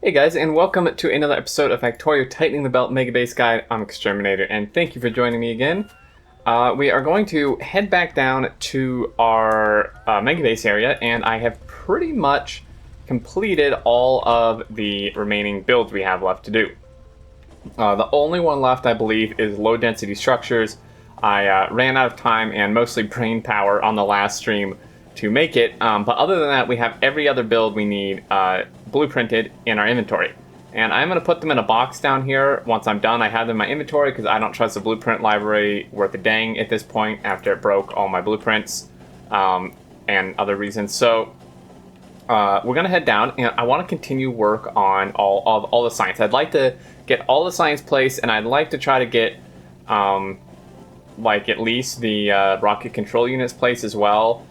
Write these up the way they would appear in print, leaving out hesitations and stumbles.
Hey guys, and welcome to another episode of Factorio Tightening the Belt Megabase Guide. I'm Xterminator, and thank you for joining me again. We are going to head back down to our Megabase area, and I have pretty much completed all of the remaining builds we have left to do. The only one left, I believe, is low-density structures. I ran out of time and mostly brain power on the last stream to make it, but other than that, we have every other build we need blueprinted in our inventory. And I'm going to put them in a box down here once I'm done. I have them in my inventory because I don't trust the blueprint library worth a dang at this point after it broke all my blueprints and other reasons. So we're going to head down, and I want to continue work on all the science. I'd like to get all the science placed, and I'd like to try to get like at least the rocket control units placed as well.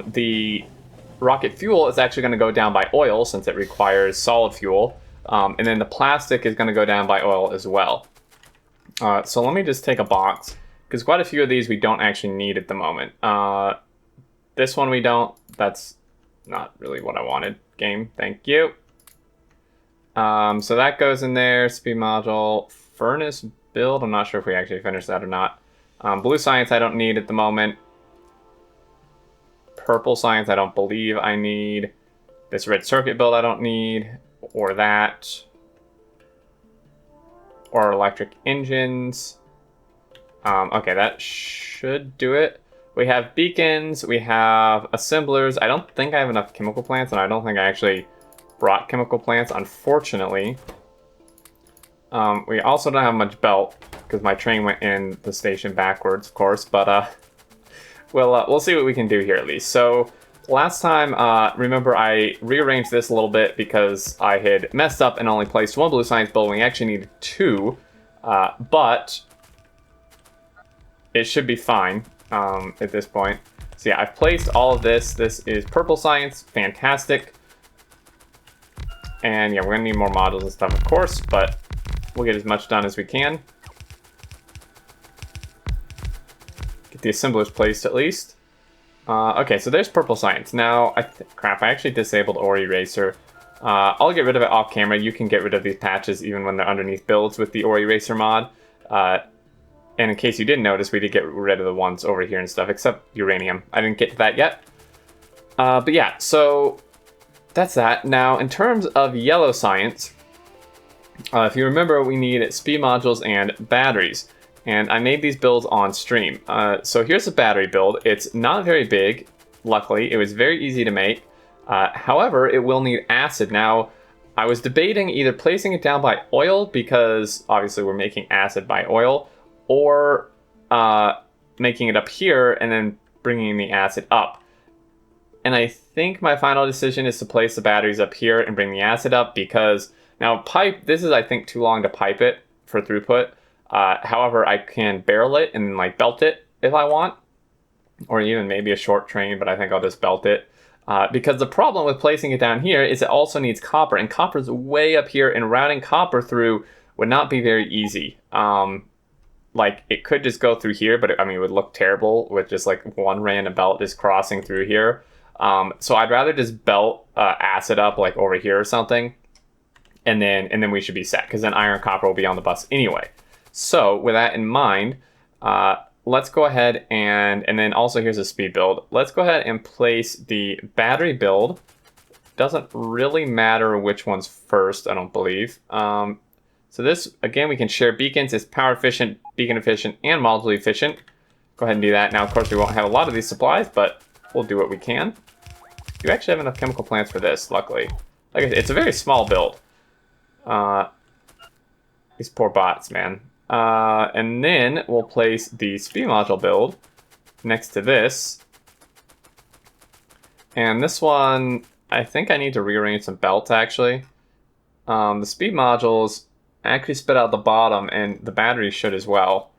The rocket fuel is actually going to go down by oil since it requires solid fuel. And then the plastic is going to go down by oil as well. So let me just take a box, because quite a few of these we don't actually need at the moment. This one we don't. That's not really what I wanted. Game, thank you. So that goes in there. Speed module. Furnace build. I'm not sure if we actually finished that or not. Blue science I don't need at the moment. Purple science I don't believe I need. This red circuit build I don't need. Or that. Or electric engines. Okay, that should do it. We have beacons. We have assemblers. I don't think I have enough chemical plants, and I don't think I actually brought chemical plants, unfortunately. We also don't have much belt, because my train went in the station backwards, of course, but we'll see what we can do here at least. So last time, remember I rearranged this a little bit because I had messed up and only placed one blue science build when we actually needed two, but it should be fine at this point. So yeah, I've placed all of this. This is purple science, fantastic. And yeah, we're gonna need more modules and stuff, of course, but we'll get as much done as we can. Get the assemblers placed at least. Okay, so there's purple science. Now, crap, I actually disabled Ore Eraser. I'll get rid of it off camera. You can get rid of these patches even when they're underneath builds with the Ore Eraser mod. And in case you didn't notice, we did get rid of the ones over here and stuff, except uranium. I didn't get to that yet. But yeah, so that's that. Now, in terms of yellow science, if you remember, we need speed modules and batteries. And I made these builds on stream. So here's a battery build. It's not very big, luckily. It was very easy to make. However, it will need acid. Now, I was debating either placing it down by oil, because obviously we're making acid by oil, or making it up here and then bringing the acid up. And I think my final decision is to place the batteries up here and bring the acid up, because now this is, I think, too long to pipe it for throughput. However, I can barrel it and like belt it if I want, or even maybe a short train, but I think I'll just belt it. Because the problem with placing it down here is it also needs copper, and copper's way up here, and routing copper through would not be very easy. Like, it could just go through here, but it would look terrible with just like one random belt just crossing through here. So I'd rather just belt acid up like over here or something, and then we should be set, because then iron copper will be on the bus anyway. So with that in mind, let's go ahead and then also here's a speed build. Let's go ahead and place the battery build. Doesn't really matter which one's first, I don't believe. So this, again, we can share beacons. It's power efficient, beacon efficient, and module efficient. Go ahead and do that. Now, of course, we won't have a lot of these supplies, but we'll do what we can. You actually have enough chemical plants for this, luckily. Like I said, it's a very small build. These poor bots, man. And then we'll place the speed module build next to this. And this one, I think I need to rearrange some belts, actually. The speed modules actually spit out the bottom, and the batteries should as well.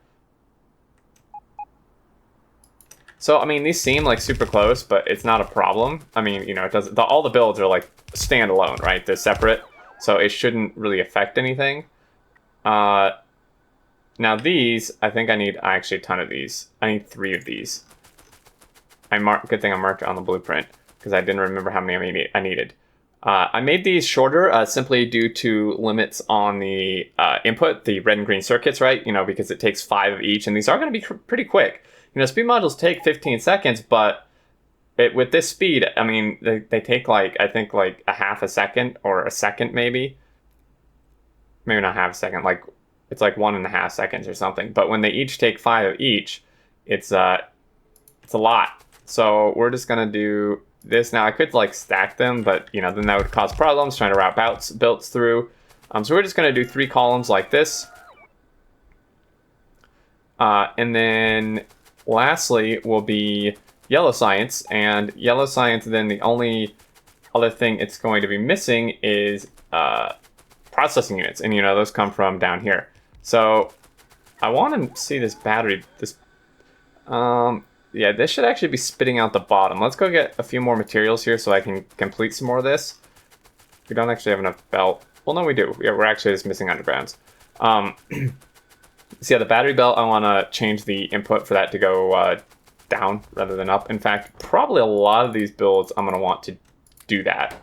So, these seem like super close, but it's not a problem. It doesn't. All the builds are like standalone, right? They're separate, so it shouldn't really affect anything. Now these, I think I need actually a ton of these. I need 3 of these. Good thing I marked it on the blueprint, because I didn't remember how many I needed. I made these shorter simply due to limits on the input, the red and green circuits, right? You know, because it takes 5 of each, and these are going to be pretty quick. You know, speed modules take 15 seconds, but with this speed, I mean, they take like, I think like a half a second or a second maybe. Maybe not half a second, like it's like 1.5 seconds or something. But when they each take 5 of each, it's a lot. So we're just gonna do this now. I could like stack them, but you know, then that would cause problems trying to route belts through. So we're just gonna do 3 columns like this. And then lastly will be yellow science, and yellow science, then the only other thing it's going to be missing is processing units, and you know, those come from down here. So I want to see this battery, yeah, this should actually be spitting out the bottom. Let's go get a few more materials here so I can complete some more of this. We don't actually have enough belt. Well, no, we do. Yeah, we're actually just missing undergrounds. So yeah, the battery belt, I want to change the input for that to go down rather than up. In fact, probably a lot of these builds, I'm going to want to do that.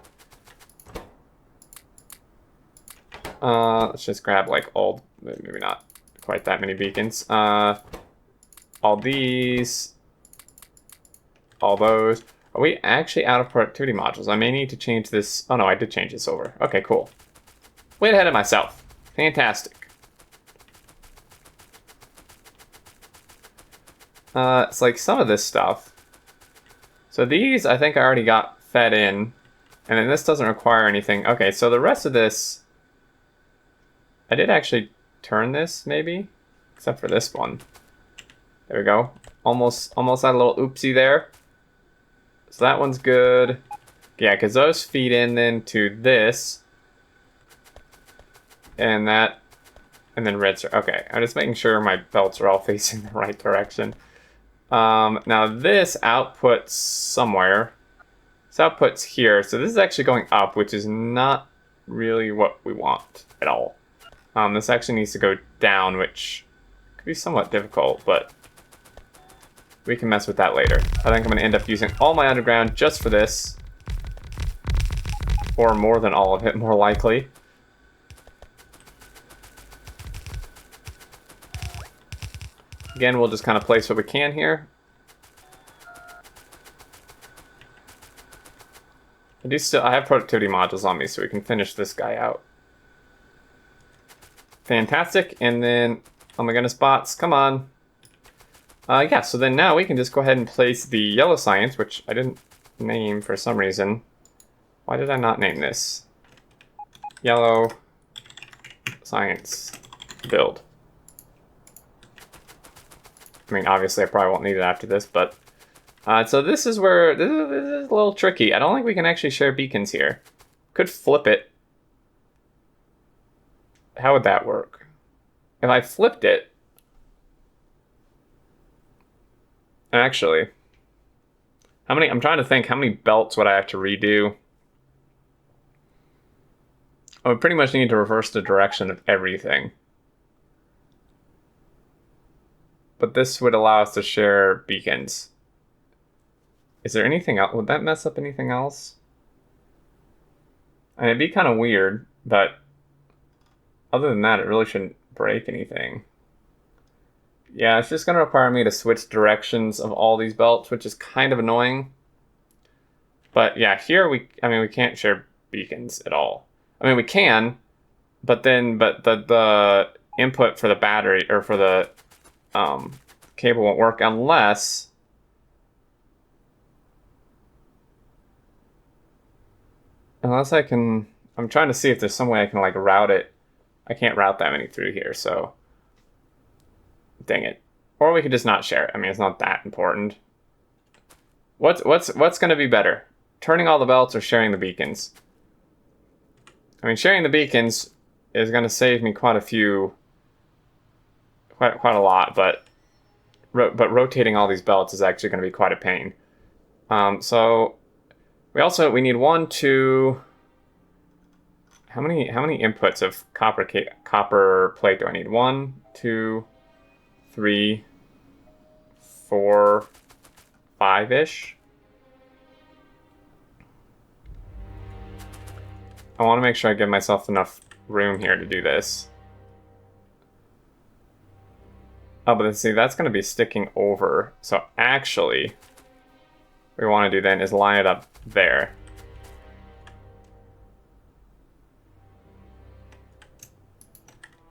Let's just grab like all, maybe not quite that many beacons. All these, all those. Are we actually out of productivity modules? I may need to change this. Oh no, I did change this over. Okay, cool. Way ahead of myself. Fantastic. It's like some of this stuff. So these, I think I already got fed in. And then this doesn't require anything. Okay, so the rest of this, I did actually turn this, maybe? Except for this one. There we go. Almost had a little oopsie there. So that one's good. Yeah, because those feed in then to this. And that. And then red. Okay, I'm just making sure my belts are all facing the right direction. Now this outputs somewhere. This outputs here. So this is actually going up, which is not really what we want at all. This actually needs to go down, which could be somewhat difficult, but we can mess with that later. I think I'm going to end up using all my underground just for this. Or more than all of it, more likely. Again, we'll just kind of place what we can here. I have productivity modules on me, so we can finish this guy out. Fantastic, and then, oh my goodness, bots, come on. Yeah, so then now we can just go ahead and place the yellow science, which I didn't name for some reason. Why did I not name this? Yellow science build. I mean, obviously I probably won't need it after this, but... so this is where, this is a little tricky. I don't think we can actually share beacons here. Could flip it. How would that work? If I flipped it... Actually... I'm trying to think, how many belts would I have to redo? I would pretty much need to reverse the direction of everything. But this would allow us to share beacons. Is there anything else? Would that mess up anything else? And it'd be kind of weird, but other than that, it really shouldn't break anything. Yeah, it's just going to require me to switch directions of all these belts, which is kind of annoying. But yeah, here we can't share beacons at all. I mean, we can, but the input for the battery or for the cable won't work unless I can. I'm trying to see if there's some way I can like route it. I can't route that many through here, so dang it. Or we could just not share it. I mean, it's not that important. What's going to be better? Turning all the belts or sharing the beacons? I mean, sharing the beacons is going to save me quite a lot, but rotating all these belts is actually going to be quite a pain. So we need 1, 2. How many inputs of copper plate do I need? 1, 2, 3, 4, 5-ish. I want to make sure I give myself enough room here to do this. Oh, but see, that's going to be sticking over. So actually, what we want to do then is line it up there.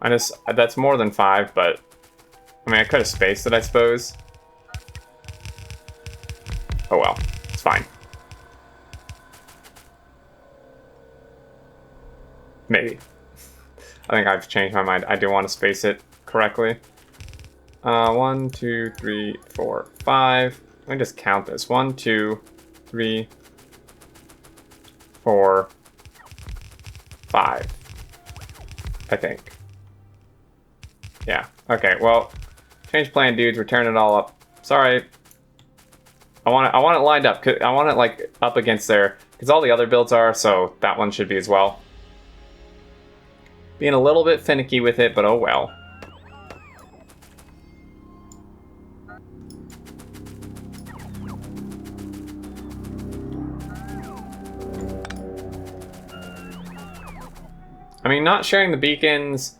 That's more than 5, but I mean, I could have spaced it, I suppose. Oh well, it's fine. Maybe. I think I've changed my mind. I do want to space it correctly. 1, 2, 3, 4, 5. Let me just count this. 1, 2, 3, 4, 5. I think. Yeah. Okay. Well, change plan, dudes. We're turning it all up. Sorry. I want it lined up. I want it like up against there because all the other builds are. So that one should be as well. Being a little bit finicky with it, but oh well. I mean, not sharing the beacons.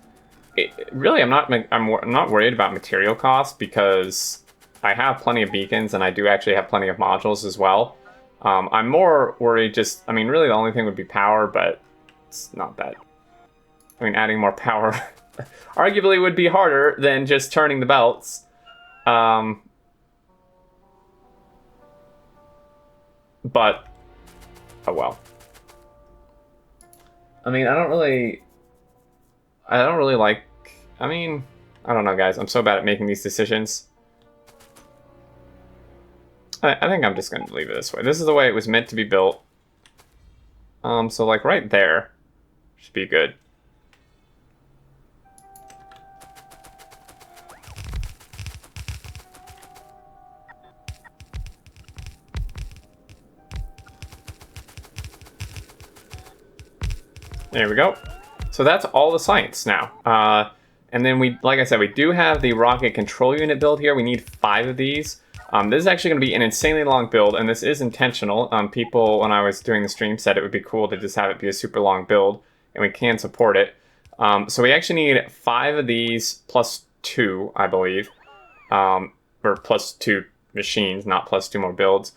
Really, I'm not worried about material costs because I have plenty of beacons and I do actually have plenty of modules as well. I'm more worried I mean, really the only thing would be power, but it's not that. I mean, adding more power arguably would be harder than just turning the belts. But, oh well. I mean, I don't really like, I mean, I don't know, guys. I'm so bad at making these decisions. I think I'm just going to leave it this way. This is the way it was meant to be built. So like right there should be good. There we go. So that's all the science now. And then like I said, we do have the rocket control unit build here. We need 5 of these. This is actually going to be an insanely long build, and this is intentional. People, when I was doing the stream, said it would be cool to just have it be a super long build, and we can support it. So we actually need 5 of these plus 2, I believe, or plus 2 machines, not plus 2 more builds,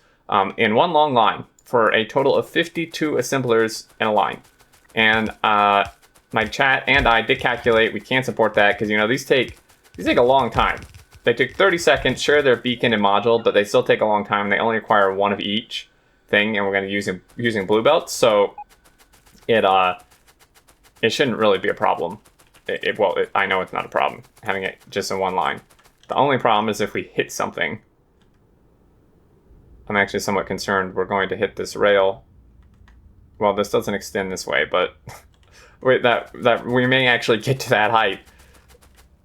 in one long line for a total of 52 assemblers in a line. And my chat and I did calculate we can't support that because, you know, these take a long time. They took 30 seconds, sure, they're beacon and module, but they still take a long time. They only require 1 of each thing, and we're going to use using blue belts, so it shouldn't really be a problem. I know it's not a problem having it just in one line. The only problem is if we hit something. I'm actually somewhat concerned we're going to hit this rail. Well, this doesn't extend this way, but that we may actually get to that height.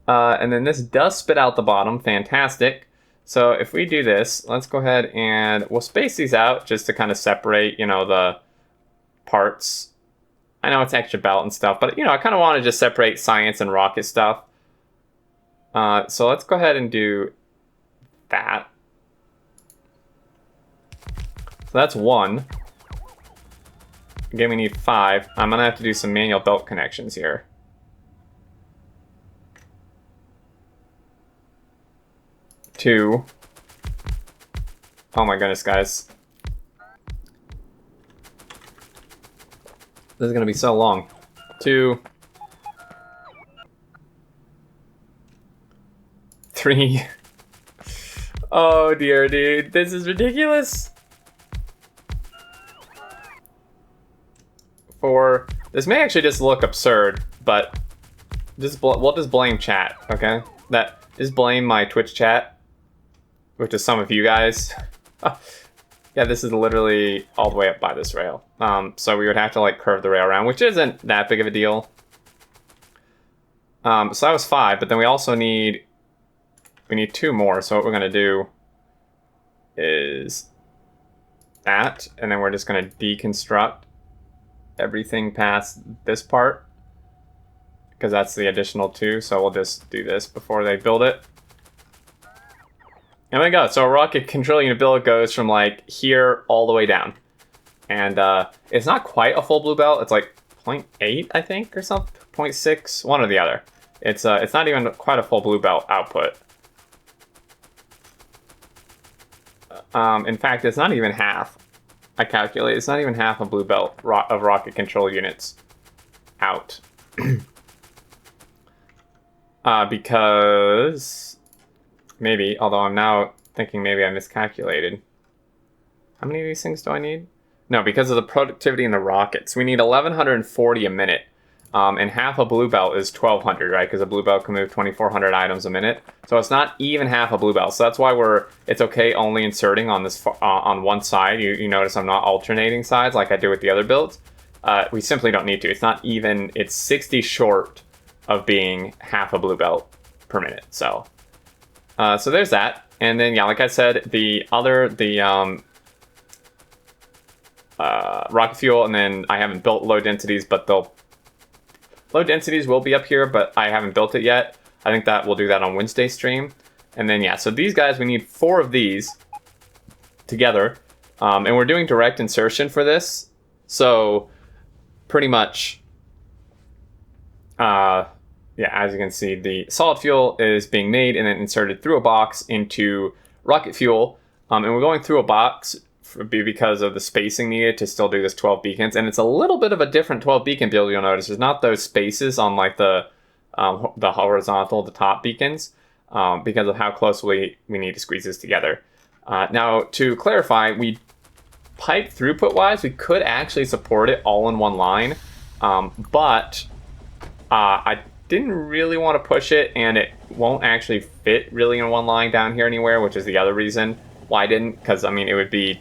And then this does spit out the bottom. Fantastic. So if we do this, let's go ahead and we'll space these out just to kind of separate, you know, the parts. I know it's extra belt and stuff, but, you know, I kind of want to just separate science and rocket stuff. So let's go ahead and do that. So that's 1. Again, we need 5. I'm going to have to do some manual belt connections here. 2. Oh my goodness, guys. This is going to be so long. 2. 3. Oh dear, dude. This is ridiculous. 4. This may actually just look absurd, but we'll just blame chat, okay? Just blame my Twitch chat, which is some of you guys. Yeah, this is literally all the way up by this rail. So we would have to like curve the rail around, which isn't that big of a deal. So that was 5, but then we also need 2 more. So what we're gonna do is that, and then we're just gonna deconstruct everything past this part because that's the additional 2. So we'll just do this before they build it. And there we go. So a rocket control unit build goes from like here all the way down. And it's not quite a full blue belt. It's like 0.8, I think, or something. 0.6, one or the other. It's not even quite a full blue belt output. In fact, it's not even half. I calculate it's not even half a blue belt of rocket control units out. Because maybe, although I'm now thinking maybe I miscalculated. How many of these things do I need? No, because of the productivity in the rockets. We need 1,140 a minute. And half a blue belt is 1,200, right? Because a blue belt can move 2,400 items a minute. So it's not even half a blue belt. So that's why it's okay only inserting on this on one side. You notice I'm not alternating sides like I do with the other builds. We simply don't need to. It's not even, it's 60 short of being half a blue belt per minute. So there's that. And then, yeah, like I said, the rocket fuel, and then I haven't built low densities, but low densities will be up here, but I haven't built it yet. I think that we'll do that on Wednesday stream. And then, yeah, so these guys, we need 4 of these together. And we're doing direct insertion for this. So pretty much, yeah, as you can see, the solid fuel is being made and then inserted through a box into rocket fuel. And we're going through a box because of the spacing needed to still do this 12 beacons. And it's a little bit of a different 12 beacon build, you'll notice. There's not those spaces on like the horizontal, the top beacons, because of how closely we need to squeeze this together. Now, to clarify, pipe throughput-wise, we could actually support it all in one line, but I didn't really want to push it, and it won't actually fit really in one line down here anywhere, which is the other reason why I didn't, because, I mean, it would be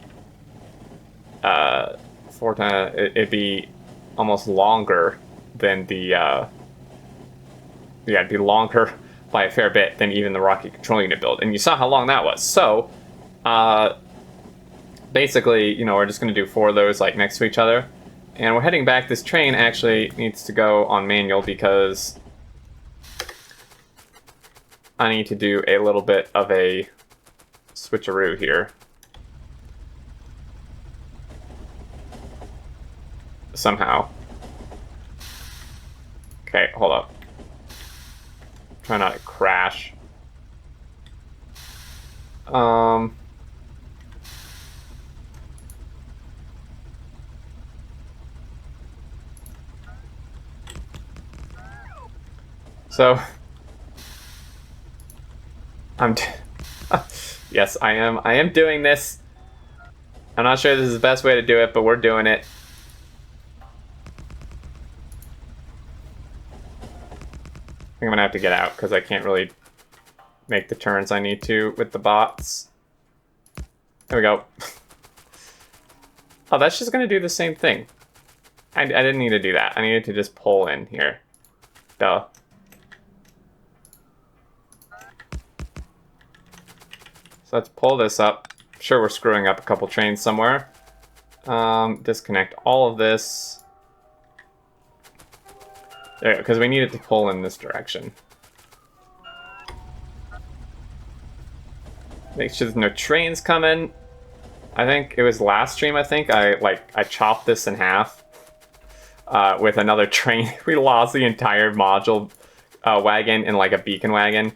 it'd be almost longer than the yeah, it'd be longer by a fair bit than even the rocket control unit build, and you saw how long that was. So basically, you know, we're just going to do 4 of those like next to each other, and we're heading back. This train actually needs to go on manual because I need to do a little bit of a switcheroo here. Somehow. Okay, hold up. Try not to crash. So yes, I am doing this. I'm not sure this is the best way to do it, but we're doing it. I think I'm gonna have to get out because I can't really make the turns I need to with the bots. There we go. Oh, that's just gonna do the same thing. I didn't need to do that. I needed to just pull in here. Duh. So let's pull this up. I'm sure we're screwing up a couple trains somewhere. Disconnect all of this. There, because we need it to pull in this direction. Make sure there's no trains coming. I think it was last stream, I think, I chopped this in half with another train. We lost the entire module wagon in like a beacon wagon.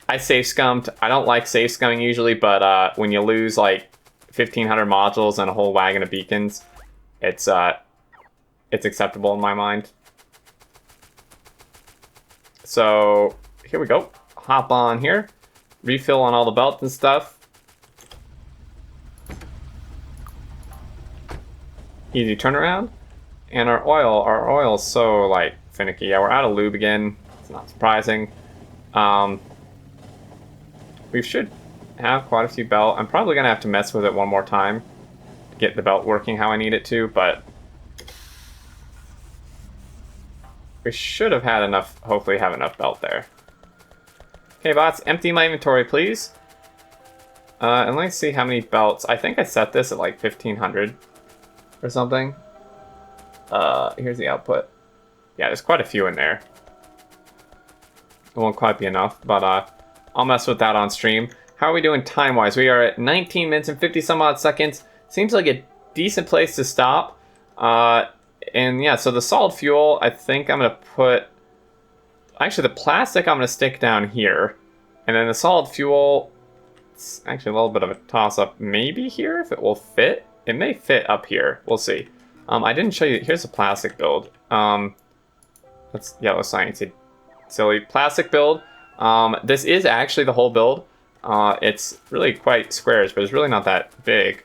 I safe scummed. I don't like safe scumming usually, but when you lose like 1,500 modules and a whole wagon of beacons, it's acceptable in my mind. So here we go. Hop on here, refill on all the belts and stuff. Easy turnaround. And our oil is so like finicky. Yeah, we're out of lube again. It's not surprising. We should have quite a few belts. I'm probably gonna have to mess with it one more time to get the belt working how I need it to, but we should have had enough, hopefully have enough belt there. Okay, bots, empty my inventory, please. And let's see how many belts. I think I set this at like 1,500 or something. Here's the output. Yeah, there's quite a few in there. It won't quite be enough, but I'll mess with that on stream. How are we doing time-wise? We are at 19 minutes and 50 some odd seconds. Seems like a decent place to stop. And yeah, so the solid fuel, I think I'm going to put... Actually, the plastic I'm going to stick down here. And then the solid fuel, it's actually a little bit of a toss-up. Maybe here, if it will fit. It may fit up here. We'll see. I didn't show you... Here's a plastic build. That's yellow science. Silly. Plastic build. This is actually the whole build. It's really quite squares, but it's really not that big.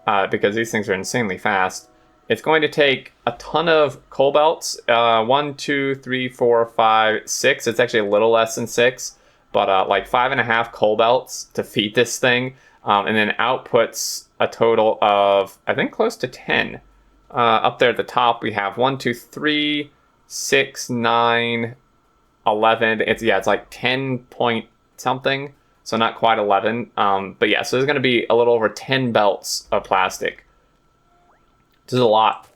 Because these things are insanely fast. It's going to take a ton of coal belts. 1, 2, 3, 4, 5, 6. It's actually a little less than 6. But like 5.5 coal belts to feed this thing. And then outputs a total of, I think, close to 10. Up there at the top, we have 1, 2, 3, 6, 9, 11. It's like 10 point something. So not quite 11. But yeah, so there's going to be a little over 10 belts of plastic. This is a lot.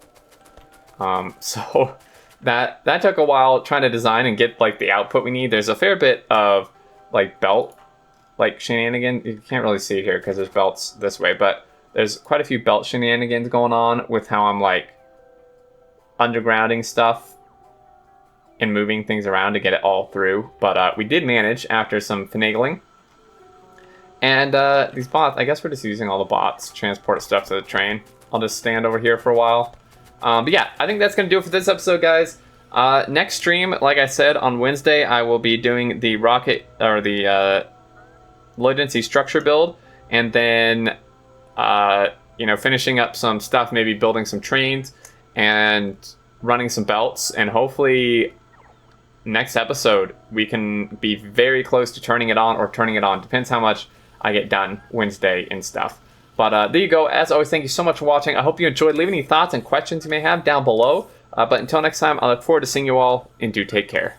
So that took a while trying to design and get like the output we need. There's a fair bit of like belt like shenanigans. You can't really see it here because there's belts this way, but there's quite a few belt shenanigans going on with how I'm like undergrounding stuff and moving things around to get it all through. But we did manage after some finagling. And these bots, I guess we're just using all the bots to transport stuff to the train. I'll just stand over here for a while. But yeah, I think that's going to do it for this episode, guys. Next stream, like I said, on Wednesday, I will be doing the rocket, or the low density structure build. And then, finishing up some stuff, maybe building some trains and running some belts. And hopefully next episode, we can be very close to turning it on or turning it on. Depends how much I get done Wednesday and stuff. But there you go. As always, thank you so much for watching. I hope you enjoyed. Leave any thoughts and questions you may have down below. But until next time, I look forward to seeing you all, and do take care.